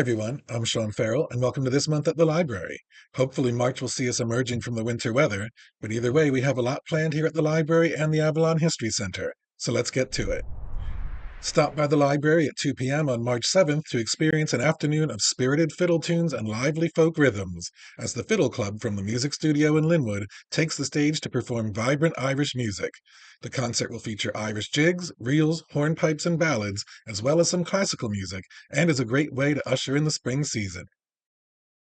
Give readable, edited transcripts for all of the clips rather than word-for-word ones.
everyone, I'm Sean Farrell, and welcome to This Month at the Library. Hopefully March will see us emerging from the winter weather, but either way we have a lot planned here at the library and the Avalon History Center, so let's get to it. Stop by the library at 2 p.m. on March 7th to experience an afternoon of spirited fiddle tunes and lively folk rhythms, as the Fiddle Club from the Music Studio in Linwood takes the stage to perform vibrant Irish music. The concert will feature Irish jigs, reels, hornpipes, and ballads, as well as some classical music, and is a great way to usher in the spring season.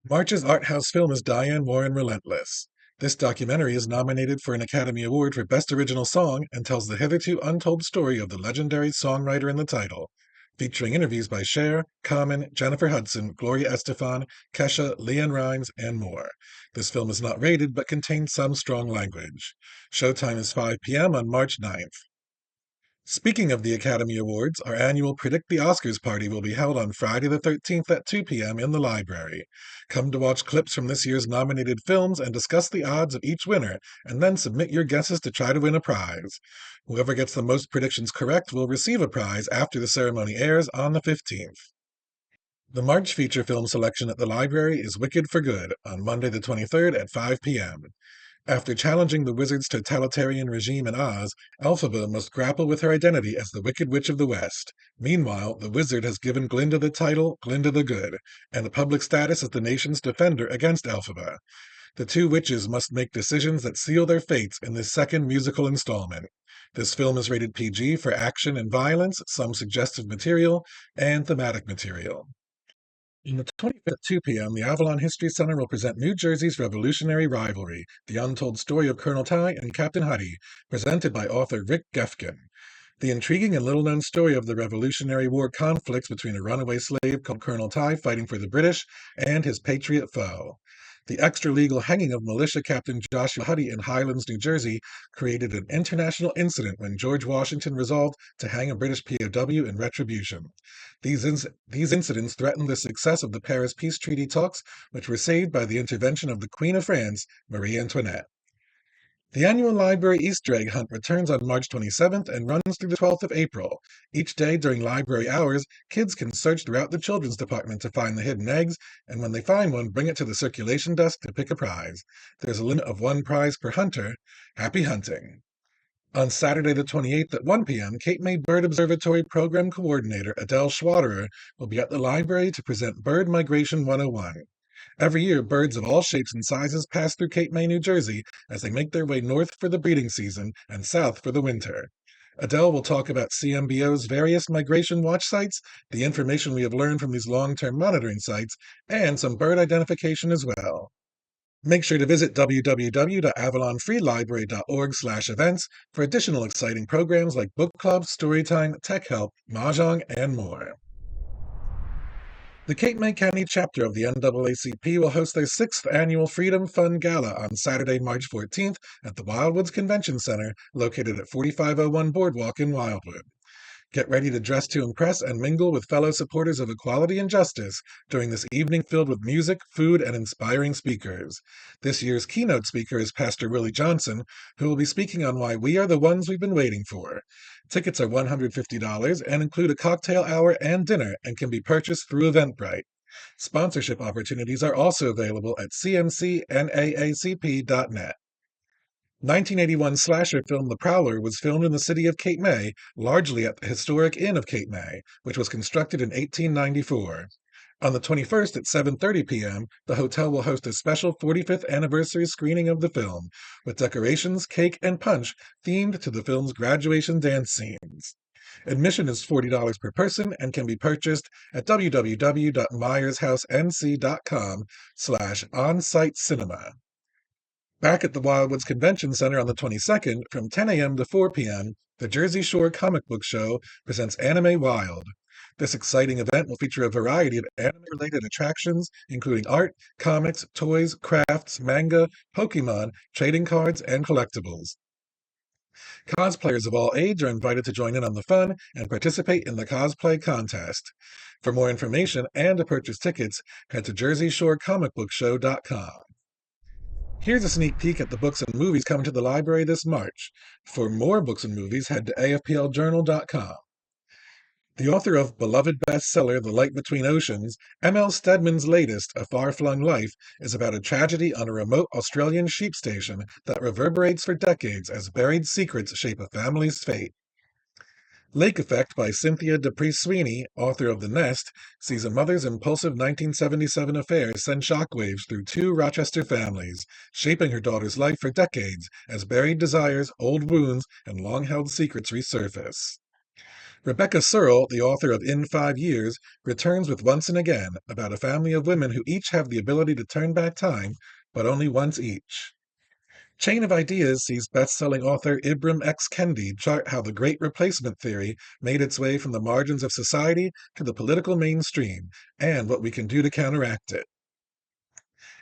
March's art house film is Diane Warren Relentless. This documentary is nominated for an Academy Award for Best Original Song and tells the hitherto untold story of the legendary songwriter in the title, featuring interviews by Cher, Common, Jennifer Hudson, Gloria Estefan, Kesha, Leanne Rimes, and more. This film is not rated but contains some strong language. Showtime is 5 p.m. on March 9th. Speaking of the Academy Awards, our annual Predict the Oscars party will be held on Friday the 13th at 2 p.m. in the library. Come to watch clips from this year's nominated films and discuss the odds of each winner, and then submit your guesses to try to win a prize. Whoever gets the most predictions correct will receive a prize after the ceremony airs on the 15th. The March feature film selection at the library is Wicked for Good on Monday the 23rd at 5 p.m. After challenging the wizard's totalitarian regime in Oz, Elphaba must grapple with her identity as the Wicked Witch of the West. Meanwhile, the wizard has given Glinda the title Glinda the Good, and a public status as the nation's defender against Elphaba. The two witches must make decisions that seal their fates in this second musical installment. This film is rated PG for action and violence, some suggestive material, and thematic material. On the 25th at 2 p.m., the Avalon History Center will present New Jersey's Revolutionary Rivalry, the untold story of Colonel Ty and Captain Huddy, presented by author Rick Gefkin. The intriguing and little-known story of the Revolutionary War conflicts between a runaway slave called Colonel Ty fighting for the British and his patriot foe. The extra-legal hanging of militia Captain Joshua Huddy in Highlands, New Jersey, created an international incident when George Washington resolved to hang a British POW in retribution. These incidents threatened the success of the Paris Peace Treaty talks, which were saved by the intervention of the Queen of France, Marie Antoinette. The annual library Easter egg hunt returns on March 27th and runs through the 12th of April. Each day during library hours, kids can search throughout the children's department to find the hidden eggs, and when they find one, bring it to the circulation desk to pick a prize. There's a limit of one prize per hunter. Happy hunting! On Saturday the 28th at 1 p.m., Cape May Bird Observatory Program Coordinator Adele Schwaderer will be at the library to present Bird Migration 101. Every year, birds of all shapes and sizes pass through Cape May, New Jersey, as they make their way north for the breeding season and south for the winter. Adele will talk about CMBO's various migration watch sites, the information we have learned from these long-term monitoring sites, and some bird identification as well. Make sure to visit www.avalonfreelibrary.org/events for additional exciting programs like book clubs, storytime, tech help, mahjong, and more. The Cape May County chapter of the NAACP will host their 6th annual Freedom Fun Gala on Saturday, March 14th at the Wildwoods Convention Center, located at 4501 Boardwalk in Wildwood. Get ready to dress to impress and mingle with fellow supporters of equality and justice during this evening filled with music, food, and inspiring speakers. This year's keynote speaker is Pastor Willie Johnson, who will be speaking on why we are the ones we've been waiting for. Tickets are $150 and include a cocktail hour and dinner and can be purchased through Eventbrite. Sponsorship opportunities are also available at cmcnaacp.net. 1981 slasher film The Prowler was filmed in the city of Cape May, largely at the historic Inn of Cape May, which was constructed in 1894. On the 21st at 7:30 p.m., the hotel will host a special 45th anniversary screening of the film, with decorations, cake, and punch themed to the film's graduation dance scenes. Admission is $40 per person and can be purchased at www.myershousennc.com/onsite cinema. Back at the Wildwoods Convention Center on the 22nd, from 10 a.m. to 4 p.m., the Jersey Shore Comic Book Show presents Anime Wild. This exciting event will feature a variety of anime-related attractions, including art, comics, toys, crafts, manga, Pokemon, trading cards, and collectibles. Cosplayers of all age are invited to join in on the fun and participate in the cosplay contest. For more information and to purchase tickets, head to JerseyShoreComicBookShow.com. Here's a sneak peek at the books and movies coming to the library this March. For more books and movies, head to AFPLJournal.com. The author of beloved bestseller The Light Between Oceans, M.L. Stedman's latest, A Far-Flung Life, is about a tragedy on a remote Australian sheep station that reverberates for decades as buried secrets shape a family's fate. Lake Effect by Cynthia Dupree Sweeney, author of The Nest, sees a mother's impulsive 1977 affair send shockwaves through two Rochester families, shaping her daughter's life for decades as buried desires, old wounds, and long-held secrets resurface. Rebecca Searle, the author of In 5 Years, returns with Once and Again, about a family of women who each have the ability to turn back time, but only once each. Chain of Ideas sees best-selling author Ibram X. Kendi chart how the Great Replacement theory made its way from the margins of society to the political mainstream, and what we can do to counteract it.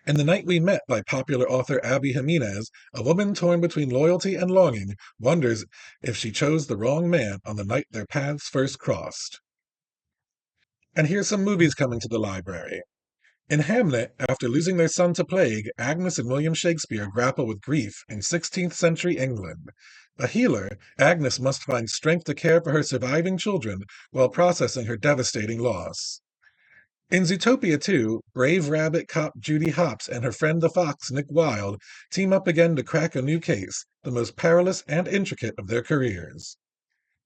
In The Night We Met by popular author Abby Jimenez, a woman torn between loyalty and longing wonders if she chose the wrong man on the night their paths first crossed. And here's some movies coming to the library. In Hamlet, after losing their son to plague, Agnes and William Shakespeare grapple with grief in 16th century England. A healer, Agnes must find strength to care for her surviving children while processing her devastating loss. In Zootopia 2, brave rabbit cop Judy Hopps and her friend the fox Nick Wilde team up again to crack a new case, the most perilous and intricate of their careers.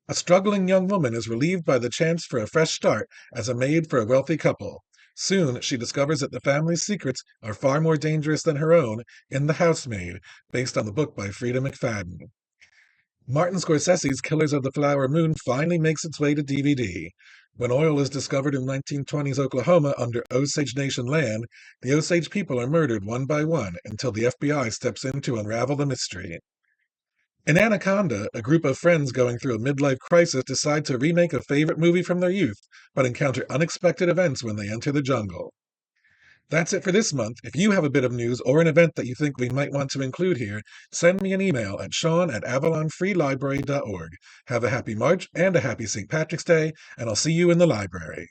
A struggling young woman is relieved by the chance for a fresh start as a maid for a wealthy couple. Soon, she discovers that the family's secrets are far more dangerous than her own in The Housemaid, based on the book by Frida McFadden. Martin Scorsese's Killers of the Flower Moon finally makes its way to DVD. When oil is discovered in 1920s Oklahoma under Osage Nation land, the Osage people are murdered one by one until the FBI steps in to unravel the mystery. In Anaconda, a group of friends going through a midlife crisis decide to remake a favorite movie from their youth, but encounter unexpected events when they enter the jungle. That's it for this month. If you have a bit of news or an event that you think we might want to include here, send me an email at sean@avalonfreelibrary.org. Have a happy March and a happy St. Patrick's Day, and I'll see you in the library.